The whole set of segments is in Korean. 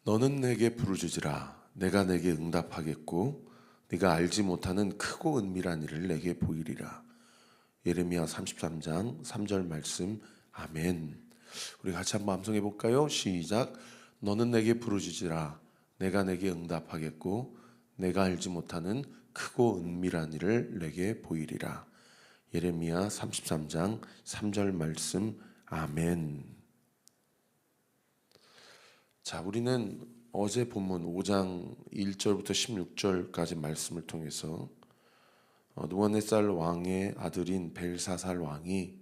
너는 내게 부르짖으라. 내가 내게 응답하겠고 네가 알지 못하는 크고 은밀한 일을 내게 보이리라. 예레미야 33장 3절 말씀. 아멘. 우리 같이 한번 암송해 볼까요? 시작. 너는 내게 부르짖으라. 내가 내게 응답하겠고 내가 알지 못하는 크고 은밀한 일을 내게 보이리라. 예레미야 33장 3절 말씀. 아멘. 자, 우리는 어제 본문 5장 1절부터 16절까지 말씀을 통해서 느부갓네살 왕의 아들인 벨사살 왕이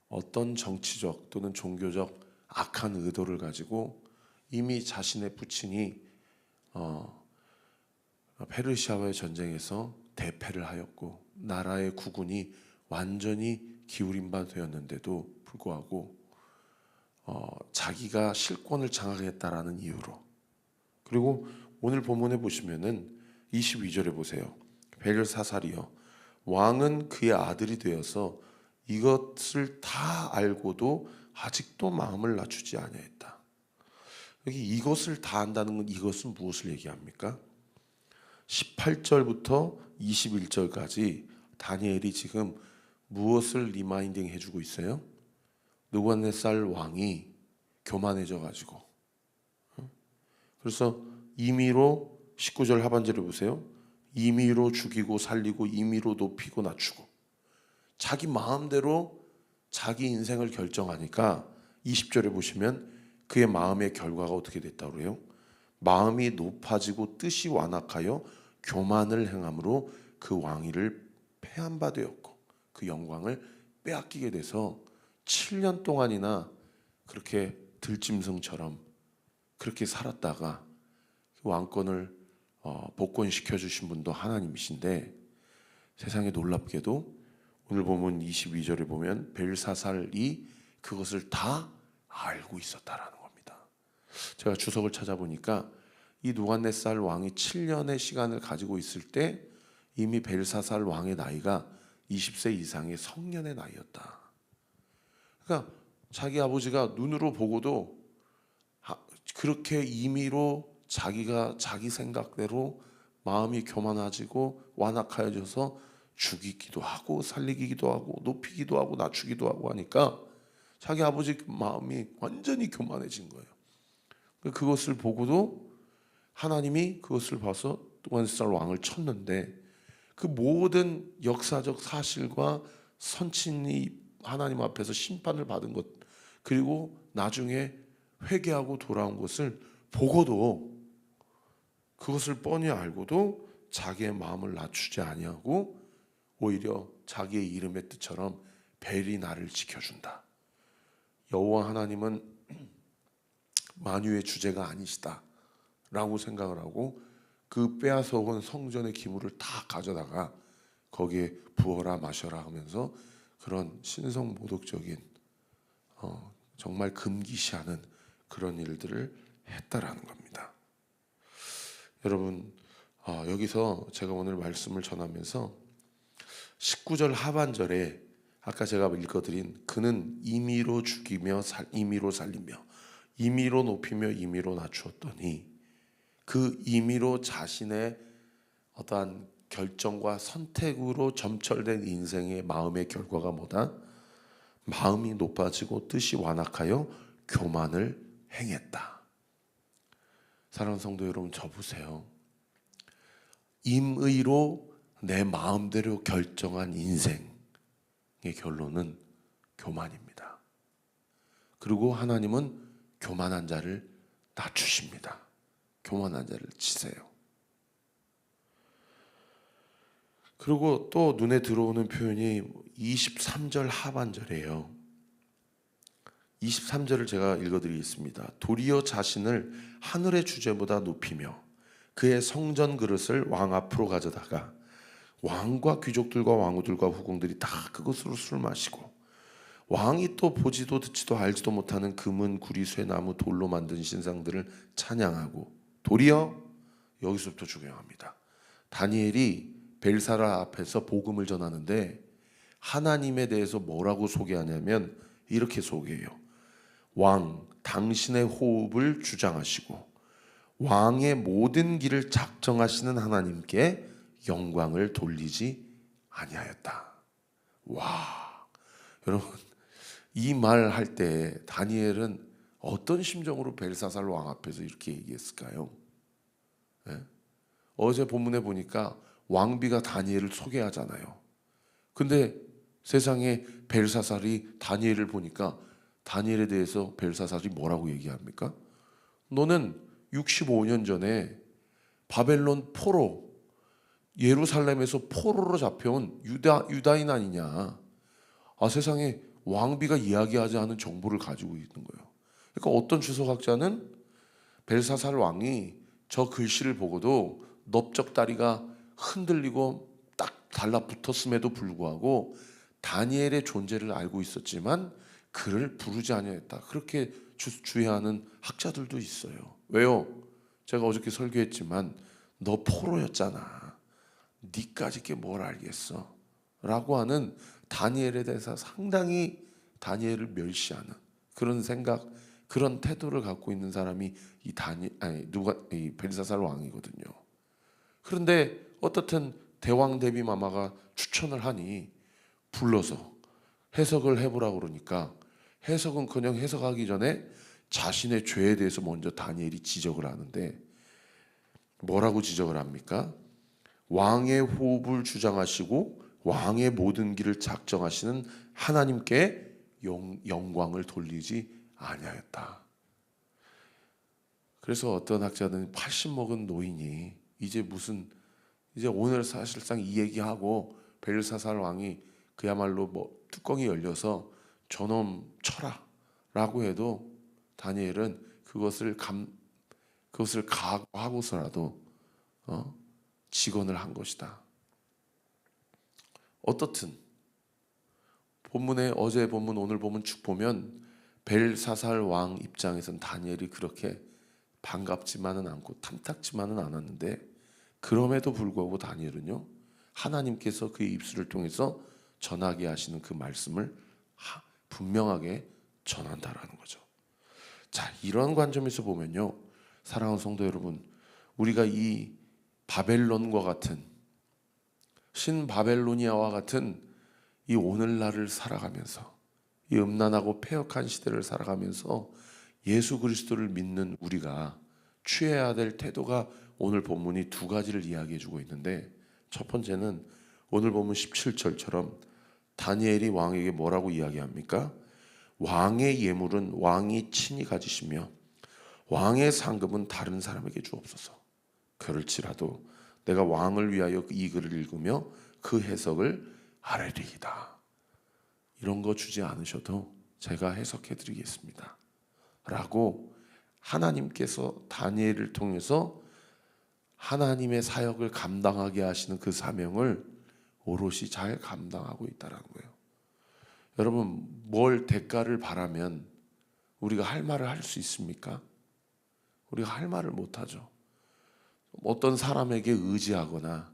어떤 정치적 또는 종교적 악한 의도를 가지고 이미 자신의 부친이 페르시아와의 전쟁에서 대패를 하였고 나라의 국군이 완전히 기울임 바 되었는데도 불구하고 자기가 실권을 장악했다라는 이유로, 그리고 오늘 본문에 보시면은 22절에 보세요. 벨사살이여, 왕은 그의 아들이 되어서 이것을 다 알고도 아직도 마음을 낮추지 아니하였다. 여기 이것을 다 안다는 건 이것은 무엇을 얘기합니까? 18절부터 21절까지 다니엘이 지금 무엇을 리마인딩 해주고 있어요? 느부갓네살 왕이 교만해져 가지고, 그래서 임의로 19절 하반절에 보세요. 임의로 죽이고 살리고 임의로 높이고 낮추고 자기 마음대로 자기 인생을 결정하니까 20절에 보시면 그의 마음의 결과가 어떻게 됐다고 그래요? 마음이 높아지고 뜻이 완악하여 교만을 행함으로 그 왕위를 패한 바 되었고 그 영광을 빼앗기게 돼서 7년 동안이나 그렇게 들짐승처럼 그렇게 살았다가 왕권을 복권시켜 주신 분도 하나님이신데, 세상에 놀랍게도 오늘 보면 22절에 보면 벨사살이 그것을 다 알고 있었다라는 겁니다. 제가 주석을 찾아보니까 이 느부갓네살 왕이 7년의 시간을 가지고 있을 때 이미 벨사살 왕의 나이가 20세 이상의 성년의 나이였다. 그러니까 자기 아버지가 눈으로 보고도 그렇게 임의로 자기가 자기 생각대로 마음이 교만해지고 완악하여져서 죽이기도 하고 살리기도 하고 높이기도 하고 낮추기도 하고 하니까 자기 아버지 마음이 완전히 교만해진 거예요. 그것을 보고도 하나님이 그것을 봐서 느부갓네살 왕을 쳤는데, 그 모든 역사적 사실과 선친이 하나님 앞에서 심판을 받은 것, 그리고 나중에 회개하고 돌아온 것을 보고도, 그것을 뻔히 알고도 자기의 마음을 낮추지 아니하고 오히려 자기의 이름의 뜻처럼 벨이 나를 지켜준다. 여호와 하나님은 만유의 주제가 아니시다 라고 생각을 하고 그 빼앗아온 성전의 기물을 다 가져다가 거기에 부어라 마셔라 하면서 그런 신성모독적인 정말 금기시하는 그런 일들을 했다라는 겁니다. 여러분, 여기서 제가 오늘 말씀을 전하면서 19절 하반절에 아까 제가 읽어드린 그는 임의로 죽이며 임의로 살리며 임의로 높이며 임의로 낮추었더니, 그 임의로 자신의 어떠한 결정과 선택으로 점철된 인생의 마음의 결과가 뭐다? 마음이 높아지고 뜻이 완악하여 교만을 행했다. 사랑하는 성도 여러분, 저 보세요. 임의로 내 마음대로 결정한 인생의 결론은 교만입니다. 그리고 하나님은 교만한 자를 낮추십니다. 교만한 자를 치세요. 그리고 또 눈에 들어오는 표현이 23절 하반절이에요. 23절을 제가 읽어드리겠습니다. 도리어 자신을 하늘의 주제보다 높이며 그의 성전 그릇을 왕 앞으로 가져다가 왕과 귀족들과 왕후들과 후궁들이 다 그것으로 술 마시고, 왕이 또 보지도 듣지도 알지도 못하는 금은 구리 쇠나무 돌로 만든 신상들을 찬양하고, 도리어 여기서부터 중요합니다. 다니엘이 벨사살 앞에서 복음을 전하는데 하나님에 대해서 뭐라고 소개하냐면 이렇게 소개해요. 왕 당신의 호흡을 주장하시고 왕의 모든 길을 작정하시는 하나님께 영광을 돌리지 아니하였다. 와, 여러분, 이 말 할 때 다니엘은 어떤 심정으로 벨사살 왕 앞에서 이렇게 얘기했을까요? 예? 어제 본문에 보니까 왕비가 다니엘을 소개하잖아요. 근데 세상에 벨사살이 다니엘을 보니까 다니엘에 대해서 벨사살이 뭐라고 얘기합니까? 너는 65년 전에 바벨론 포로, 예루살렘에서 포로로 잡혀온 유다인 아니냐. 세상에 왕비가 이야기하지 않은 정보를 가지고 있는 거예요. 그러니까 어떤 주석학자는 벨사살 왕이 저 글씨를 보고도 넓적다리가 흔들리고 딱 달라붙었음에도 불구하고 다니엘의 존재를 알고 있었지만 그를 부르지 아니했다. 그렇게 주의하는 학자들도 있어요. 왜요? 제가 어저께 설교했지만 너 포로였잖아. 니까지 게 뭘 알겠어? 라고 하는 다니엘에 대해서 상당히 다니엘을 멸시하는 그런 생각, 그런 태도를 갖고 있는 사람이 이 벨사살 왕이거든요. 그런데 어떻든 대왕 대비 마마가 추천을 하니 불러서 해석을 해보라고 그러니까 해석은커녕 해석하기 전에 자신의 죄에 대해서 먼저 다니엘이 지적을 하는데 뭐라고 지적을 합니까? 왕의 호흡을 주장하시고 왕의 모든 길을 작정하시는 하나님께 영광을 돌리지 아니하였다. 그래서 어떤 학자는 80 먹은 노인이 이제 오늘 사실상 이 얘기하고 벨사살 왕이 그야말로 뚜껑이 열려서 저놈 쳐라 라고 해도 다니엘은 그것을 각오하고서라도 직언을 한 것이다. 어떻든 본문에 어제 본문 오늘 본문 쭉 보면 벨사살 왕 입장에선 다니엘이 그렇게 반갑지만은 않고 탐탁지만은 않았는데 그럼에도 불구하고 다니엘은요 하나님께서 그의 입술을 통해서 전하게 하시는 그 말씀을 분명하게 전한다라는 거죠. 자, 이런 관점에서 보면요 사랑하는 성도 여러분, 우리가 이 바벨론과 같은 신바벨로니아와 같은 이 오늘날을 살아가면서 이 음란하고 패역한 시대를 살아가면서 예수 그리스도를 믿는 우리가 취해야 될 태도가 오늘 본문이 두 가지를 이야기해 주고 있는데 첫 번째는 오늘 본문 17절처럼 다니엘이 왕에게 뭐라고 이야기합니까? 왕의 예물은 왕이 친히 가지시며 왕의 상급은 다른 사람에게 주옵소서. 그럴지라도 내가 왕을 위하여 이 글을 읽으며 그 해석을 아뢰리이다. 이런 거 주지 않으셔도 제가 해석해 드리겠습니다 라고 하나님께서 다니엘을 통해서 하나님의 사역을 감당하게 하시는 그 사명을 오롯이 잘 감당하고 있다는 거예요. 여러분, 뭘 대가를 바라면 우리가 할 말을 할 수 있습니까? 우리가 할 말을 못하죠. 어떤 사람에게 의지하거나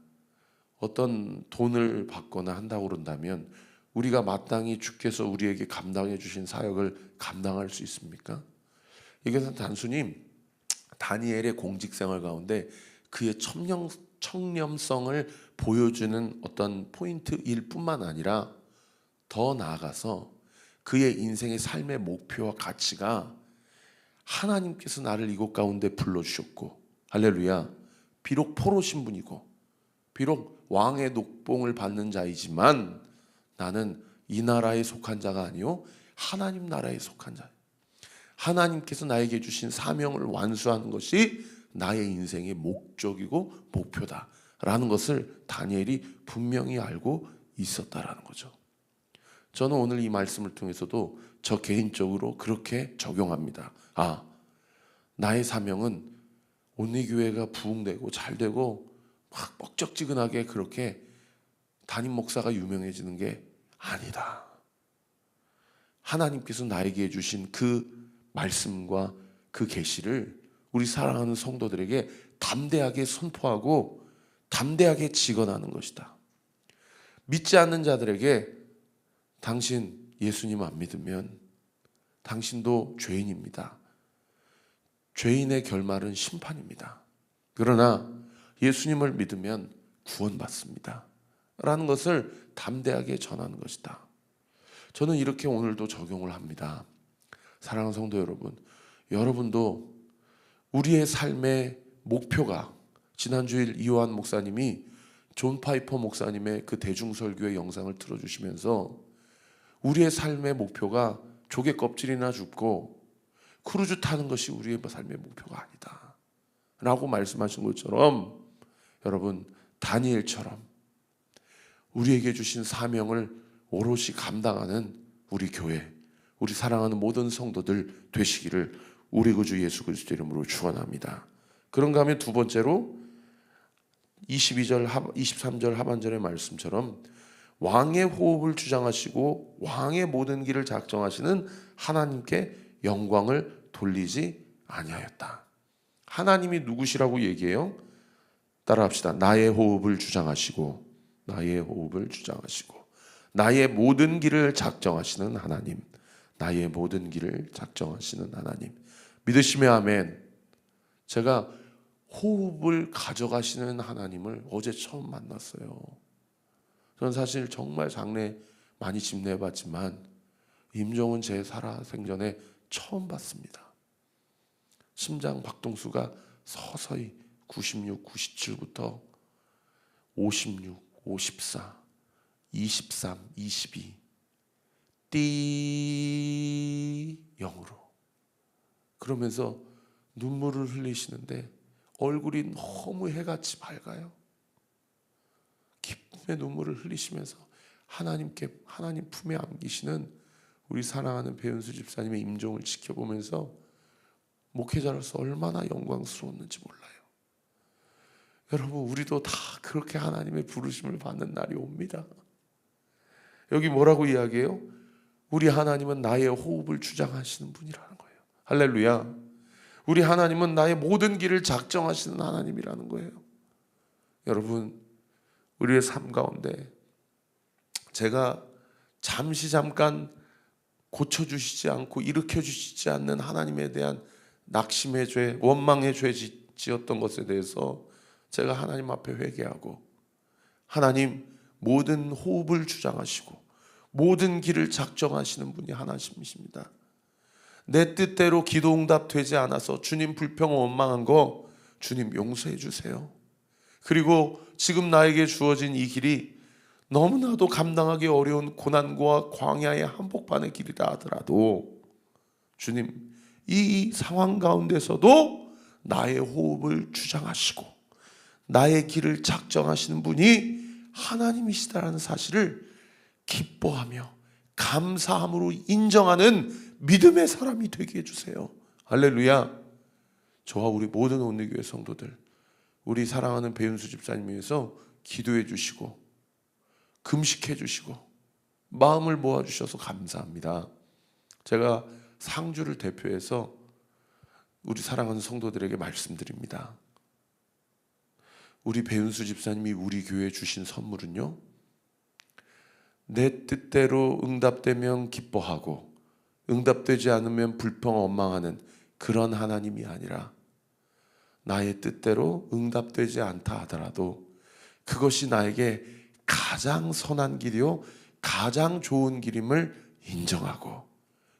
어떤 돈을 받거나 한다고 그런다면 우리가 마땅히 주께서 우리에게 감당해 주신 사역을 감당할 수 있습니까? 이것은 단순히 다니엘의 공직생활 가운데 그의 청렴성을 보여주는 어떤 포인트일 뿐만 아니라 더 나아가서 그의 인생의 삶의 목표와 가치가 하나님께서 나를 이곳 가운데 불러주셨고 할렐루야, 비록 포로 신분이고 비록 왕의 녹봉을 받는 자이지만 나는 이 나라에 속한 자가 아니요 하나님 나라에 속한 자, 하나님께서 나에게 주신 사명을 완수하는 것이 나의 인생의 목적이고 목표다라는 것을 다니엘이 분명히 알고 있었다라는 거죠. 저는 오늘 이 말씀을 통해서도 저 개인적으로 그렇게 적용합니다. 나의 사명은 온리교회가 부흥되고 잘되고 막 뻑적지근하게 그렇게 담임 목사가 유명해지는 게 아니다. 하나님께서 나에게 주신 그 말씀과 그 계시를 우리 사랑하는 성도들에게 담대하게 선포하고 담대하게 직언하는 것이다. 믿지 않는 자들에게 당신 예수님 안 믿으면 당신도 죄인입니다. 죄인의 결말은 심판입니다. 그러나 예수님을 믿으면 구원받습니다 라는 것을 담대하게 전하는 것이다. 저는 이렇게 오늘도 적용을 합니다. 사랑하는 성도 여러분, 여러분도 우리의 삶의 목표가, 지난주일 이호한 목사님이 존 파이퍼 목사님의 그 대중설교의 영상을 틀어주시면서 우리의 삶의 목표가 조개 껍질이나 줍고 크루즈 타는 것이 우리의 삶의 목표가 아니다 라고 말씀하신 것처럼, 여러분 다니엘처럼 우리에게 주신 사명을 오롯이 감당하는 우리 교회, 우리 사랑하는 모든 성도들 되시기를 우리 구주 예수 그리스도 이름으로 축원합니다. 그런가 하면 두 번째로 23절 하반절의 말씀처럼 왕의 호흡을 주장하시고 왕의 모든 길을 작정하시는 하나님께 영광을 돌리지 아니하였다. 하나님이 누구시라고 얘기해요? 따라합시다. 나의 호흡을 주장하시고, 나의 호흡을 주장하시고, 나의 모든 길을 작정하시는 하나님, 나의 모든 길을 작정하시는 하나님. 믿으시면 아멘. 제가 호흡을 가져가시는 하나님을 어제 처음 만났어요. 저는 사실 정말 장례 많이 집례해봤지만 임종은 제 살아생전에 처음 봤습니다. 심장 박동수가 서서히 96, 97부터 56, 54, 23, 22 띠 0으로 그러면서 눈물을 흘리시는데 얼굴이 너무 해같이 밝아요. 기쁨의 눈물을 흘리시면서 하나님 품에 안기시는 우리 사랑하는 배은수 집사님의 임종을 지켜보면서 목회자로서 얼마나 영광스러웠는지 몰라요. 여러분, 우리도 다 그렇게 하나님의 부르심을 받는 날이 옵니다. 여기 뭐라고 이야기해요? 우리 하나님은 나의 호흡을 주장하시는 분이라는 거예요. 할렐루야. 우리 하나님은 나의 모든 길을 작정하시는 하나님이라는 거예요. 여러분, 우리의 삶 가운데 제가 잠깐 고쳐주시지 않고 일으켜주시지 않는 하나님에 대한 낙심의 죄, 원망의 죄 지었던 것에 대해서 제가 하나님 앞에 회개하고, 하나님 모든 호흡을 주장하시고 모든 길을 작정하시는 분이 하나님이십니다. 내 뜻대로 기도 응답되지 않아서 주님 불평 원망한 거 주님 용서해 주세요. 그리고 지금 나에게 주어진 이 길이 너무나도 감당하기 어려운 고난과 광야의 한복판의 길이라 하더라도 주님 이 상황 가운데서도 나의 호흡을 주장하시고 나의 길을 작정하시는 분이 하나님이시다라는 사실을 기뻐하며 감사함으로 인정하는 믿음의 사람이 되게 해주세요. 할렐루야. 저와 우리 모든 온리교회 성도들, 우리 사랑하는 배은수 집사님 위해서 기도해 주시고 금식해 주시고 마음을 모아주셔서 감사합니다. 제가 상주를 대표해서 우리 사랑하는 성도들에게 말씀드립니다. 우리 배은수 집사님이 우리 교회에 주신 선물은요, 내 뜻대로 응답되면 기뻐하고 응답되지 않으면 불평 원망하는 그런 하나님이 아니라, 나의 뜻대로 응답되지 않다 하더라도 그것이 나에게 가장 선한 길이요 가장 좋은 길임을 인정하고,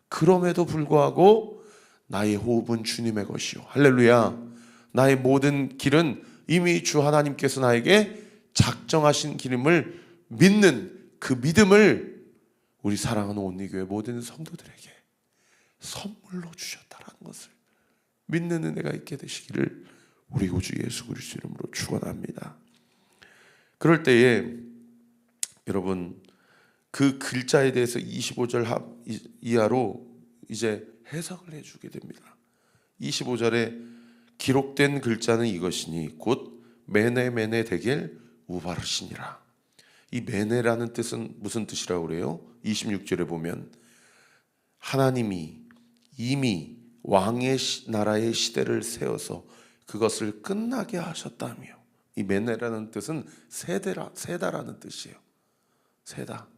그럼에도 불구하고 나의 호흡은 주님의 것이요, 할렐루야, 나의 모든 길은 이미 주 하나님께서 나에게 작정하신 길임을 믿는 그 믿음을 우리 사랑하는 온리교회 모든 성도들에게 선물로 주셨다라는 것을 믿는 은혜가 있게 되시기를 우리 구주 예수 그리스도 이름으로 축원합니다. 그럴 때에 여러분, 그 글자에 대해서 25절 이하로 이제 해석을 해주게 됩니다. 25절에 기록된 글자는 이것이니 곧 메네 데겔 우바르시니라. 이 메네라는 뜻은 무슨 뜻이라고 그래요? 26절에 보면 하나님이 이미 왕의 나라의 시대를 세워서 그것을 끝나게 하셨다며. 이 메네라는 뜻은 세다라는 뜻이에요. 세다.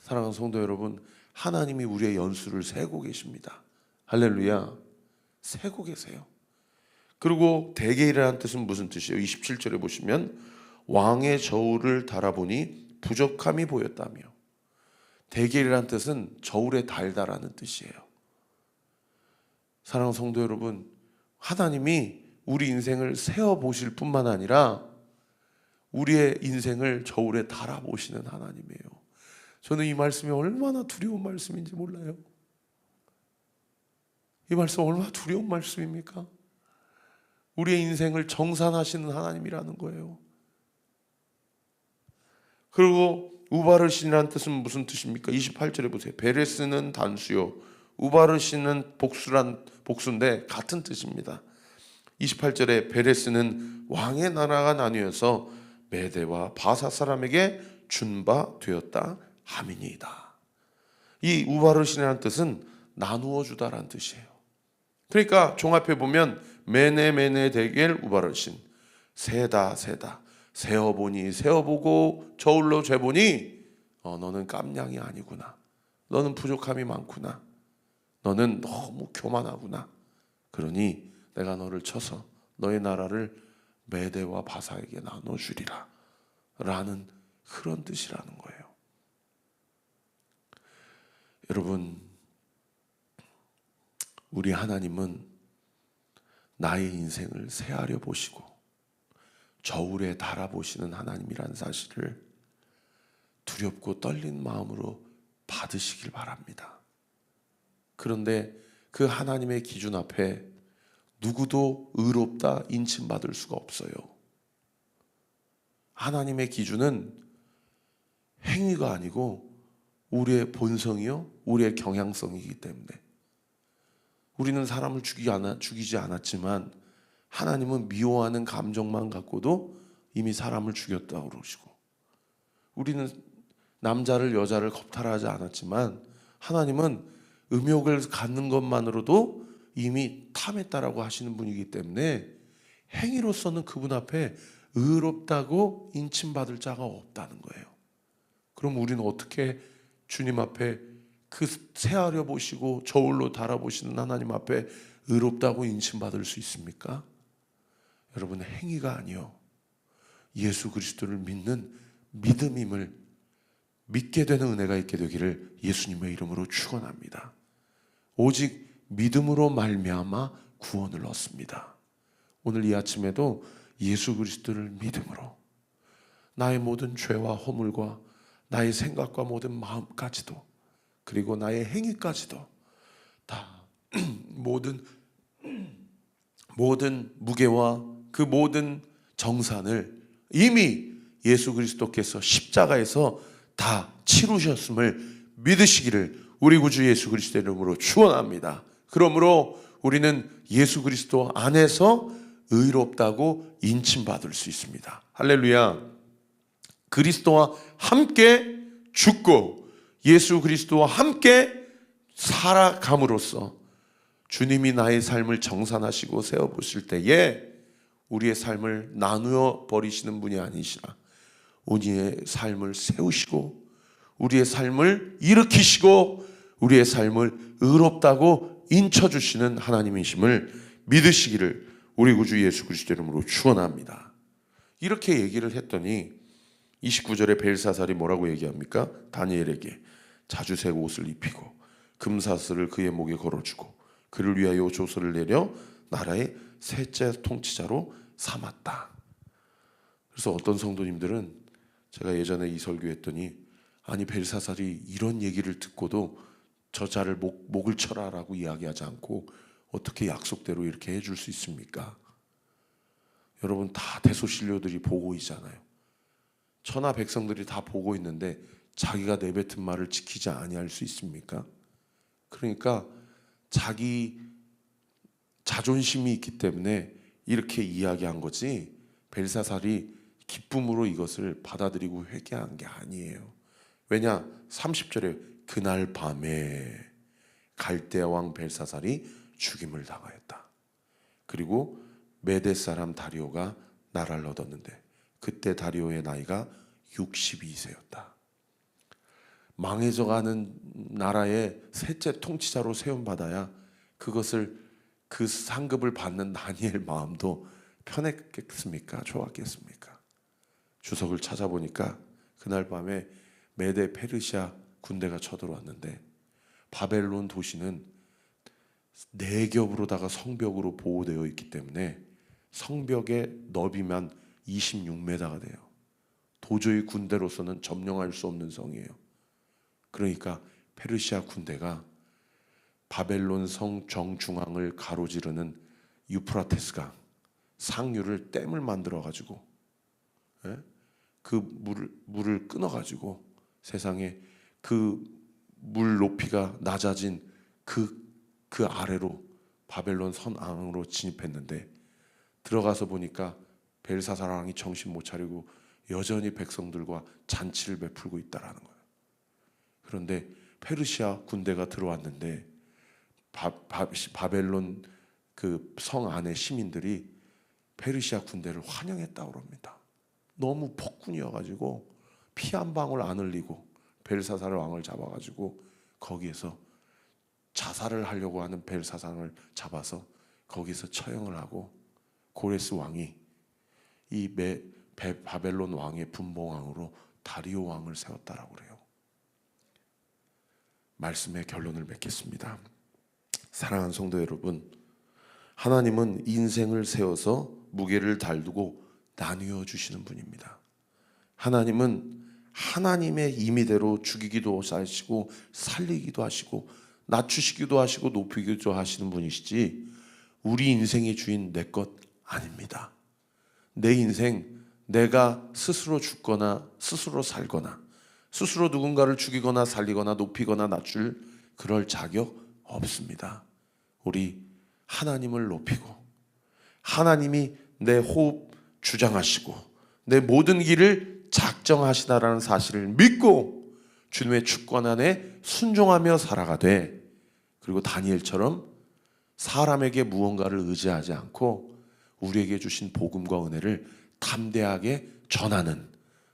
사랑하는 성도 여러분, 하나님이 우리의 연수를 세고 계십니다. 할렐루야. 세고 계세요. 그리고 대개이라는 뜻은 무슨 뜻이에요? 27절에 보시면 왕의 저울을 달아보니 부족함이 보였다며. 대개이라는 뜻은 저울에 달다라는 뜻이에요. 사랑하는 성도 여러분, 하나님이 우리 인생을 세어보실 뿐만 아니라 우리의 인생을 저울에 달아보시는 하나님이에요. 저는 이 말씀이 얼마나 두려운 말씀인지 몰라요. 이 말씀 얼마나 두려운 말씀입니까? 우리의 인생을 정산하시는 하나님이라는 거예요. 그리고 우바르신이라는 뜻은 무슨 뜻입니까? 28절에 보세요. 베레스는 단수요, 우바르신은 복수인데 같은 뜻입니다. 28절에 베레스는 왕의 나라가 나뉘어서 메대와 바사 사람에게 준 바 되었다 함이니이다. 이 우바르신이라는 뜻은 나누어 주다라는 뜻이에요. 그러니까 종합해 보면 메네 데겔 우바르신, 세다 세어보니 세어보고 저울로 재보니 너는 깜냥이 아니구나. 너는 부족함이 많구나. 너는 너무 교만하구나. 그러니 내가 너를 쳐서 너의 나라를 메대와 바사에게 나눠주리라 라는 그런 뜻이라는 거예요. 여러분, 우리 하나님은 나의 인생을 세하려 보시고 저울에 달아보시는 하나님이라는 사실을 두렵고 떨린 마음으로 받으시길 바랍니다. 그런데 그 하나님의 기준 앞에 누구도 의롭다 인침받을 수가 없어요. 하나님의 기준은 행위가 아니고 우리의 본성이요, 우리의 경향성이기 때문에 우리는 사람을 죽이지 않았지만 하나님은 미워하는 감정만 갖고도 이미 사람을 죽였다고 그러시고, 우리는 남자를 여자를 겁탈하지 않았지만 하나님은 음욕을 갖는 것만으로도 이미 탐했다라고 하시는 분이기 때문에 행위로서는 그분 앞에 의롭다고 인침받을 자가 없다는 거예요. 그럼 우리는 어떻게 주님 앞에 그 세하려 보시고 저울로 달아보시는 하나님 앞에 의롭다고 인침받을 수 있습니까? 여러분, 행위가 아니요, 예수 그리스도를 믿는 믿음임을 믿게 되는 은혜가 있게 되기를 예수님의 이름으로 축원합니다. 오직 믿음으로 말미암아 구원을 얻습니다. 오늘 이 아침에도 예수 그리스도를 믿음으로 나의 모든 죄와 허물과 나의 생각과 모든 마음까지도, 그리고 나의 행위까지도 다 모든 무게와 그 모든 정산을 이미 예수 그리스도께서 십자가에서 다 치루셨음을 믿으시기를 우리 구주 예수 그리스도의 이름으로 축원합니다. 그러므로 우리는 예수 그리스도 안에서 의롭다고 인침받을 수 있습니다. 할렐루야. 그리스도와 함께 죽고 예수 그리스도와 함께 살아감으로써 주님이 나의 삶을 정산하시고 세워보실 때에 우리의 삶을 나누어 버리시는 분이 아니시라 우리의 삶을 세우시고 우리의 삶을 일으키시고 우리의 삶을 의롭다고 인쳐주시는 하나님이심을 믿으시기를 우리 구주 예수 그리스도 이름으로 축원합니다. 이렇게 얘기를 했더니 29절에 벨사살이 뭐라고 얘기합니까? 다니엘에게 자주색 옷을 입히고 금사슬을 그의 목에 걸어주고 그를 위하여 조서를 내려 나라의 셋째 통치자로 삼았다. 그래서 어떤 성도님들은, 제가 예전에 이 설교했더니, 아니 벨사살이 이런 얘기를 듣고도 저 자를 목을 쳐라라고 이야기하지 않고 어떻게 약속대로 이렇게 해줄 수 있습니까? 여러분, 다 대소신료들이 보고 있잖아요. 천하 백성들이 다 보고 있는데 자기가 내뱉은 말을 지키지 아니할 수 있습니까? 그러니까 자기 자존심이 있기 때문에 이렇게 이야기한 거지, 벨사살이 기쁨으로 이것을 받아들이고 회개한 게 아니에요. 왜냐? 30절에 그날 밤에 갈대아 왕 벨사살이 죽임을 당하였다. 그리고 메대 사람 다리오가 나라를 얻었는데 그때 다리오의 나이가 62세였다. 망해져가는 나라의 셋째 통치자로 세움받아야 그것을 그 상급을 받는 다니엘 마음도 편했겠습니까? 좋았겠습니까? 주석을 찾아보니까 그날 밤에 메데 페르시아 군대가 쳐들어왔는데 바벨론 도시는 4겹으로다가 성벽으로 보호되어 있기 때문에 성벽의 너비만 26m가 돼요. 도저히 군대로서는 점령할 수 없는 성이에요. 그러니까 페르시아 군대가 바벨론 성 정중앙을 가로지르는 유프라테스강 상류를 댐을 만들어 가지고 그 물을 끊어 가지고 세상에 그 물 높이가 낮아진 그 아래로 바벨론 선앙으로 진입했는데 들어가서 보니까 벨사살 왕이 정신 못 차리고 여전히 백성들과 잔치를 베풀고 있다라는 거예요. 그런데 페르시아 군대가 들어왔는데 바벨론 그 성 안의 시민들이 페르시아 군대를 환영했다고 합니다. 너무 폭군이어가지고 피 한 방울 안 흘리고 벨사살 왕을 잡아가지고 거기에서 자살을 하려고 하는 벨사살을 잡아서 거기서 처형을 하고 고레스 왕이 이 바벨론 왕의 분봉왕으로 다리오 왕을 세웠다라고 그래요. 말씀의 결론을 맺겠습니다. 사랑하는 성도 여러분, 하나님은 인생을 세워서 무게를 달두고 나누어 주시는 분입니다. 하나님은 하나님의 임의대로 죽이기도 하시고 살리기도 하시고 낮추시기도 하시고 높이기도 하시는 분이시지 우리 인생의 주인 내 것 아닙니다. 내 인생 내가 스스로 죽거나 스스로 살거나 스스로 누군가를 죽이거나 살리거나 높이거나 낮출 그럴 자격 없습니다. 우리 하나님을 높이고 하나님이 내 호흡 주장하시고 내 모든 길을 작정하시다라는 사실을 믿고 주님의 주권 안에 순종하며 살아가되 그리고 다니엘처럼 사람에게 무언가를 의지하지 않고 우리에게 주신 복음과 은혜를 담대하게 전하는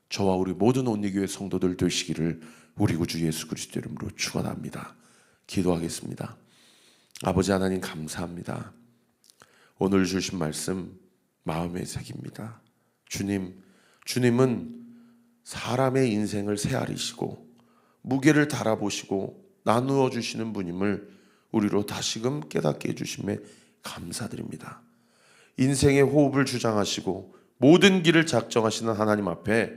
저와 우리 모든 온리교회 성도들 되시기를 우리 구주 예수 그리스도 이름으로 축원합니다. 기도하겠습니다. 아버지 하나님 감사합니다. 오늘 주신 말씀 마음에 새깁니다. 주님은 사람의 인생을 헤아리시고 무게를 달아보시고 나누어 주시는 분임을 우리로 다시금 깨닫게 해주심에 감사드립니다. 인생의 호흡을 주장하시고 모든 길을 작정하시는 하나님 앞에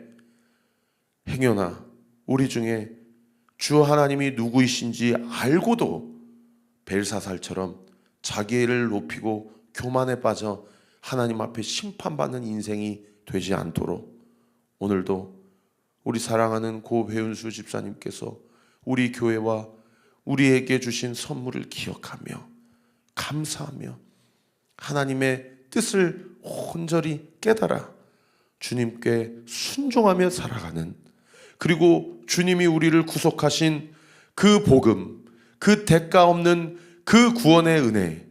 행여나 우리 중에 주 하나님이 누구이신지 알고도 벨사살처럼 자기를 높이고 교만에 빠져 하나님 앞에 심판받는 인생이 되지 않도록 오늘도 우리 사랑하는 고 배윤수 집사님께서 우리 교회와 우리에게 주신 선물을 기억하며 감사하며 하나님의 뜻을 온전히 깨달아 주님께 순종하며 살아가는 그리고 주님이 우리를 구속하신 그 복음, 그 대가 없는 그 구원의 은혜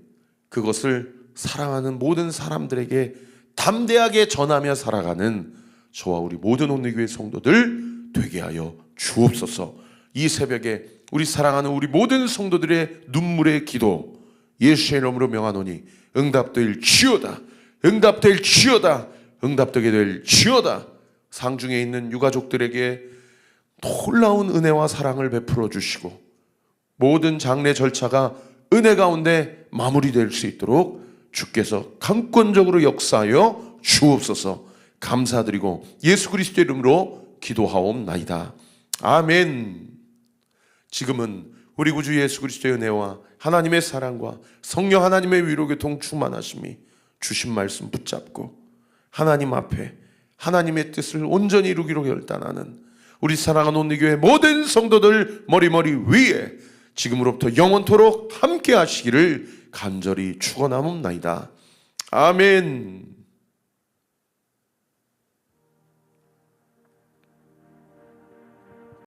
그것을 사랑하는 모든 사람들에게 담대하게 전하며 살아가는 저와 우리 모든 온리교회 성도들 되게 하여 주옵소서. 이 새벽에 우리 사랑하는 우리 모든 성도들의 눈물의 기도 예수의 이름으로 명하노니 응답될 지어다. 응답될 지어다. 응답되게 될 지어다. 상중에 있는 유가족들에게 놀라운 은혜와 사랑을 베풀어 주시고 모든 장례 절차가 은혜 가운데 마무리될 수 있도록 주께서 강권적으로 역사하여 주옵소서. 감사드리고 예수 그리스도 이름으로 기도하옵나이다. 아멘. 지금은 우리 구주 예수 그리스도의 은혜와 하나님의 사랑과 성령 하나님의 위로 교통 충만하심이 주신 말씀 붙잡고 하나님 앞에 하나님의 뜻을 온전히 이루기로 결단하는 우리 사랑하는 온리교회 모든 성도들 머리머리 위에 지금으로부터 영원토록 함께 하시기를 간절히 축원하옵나이다. 아멘.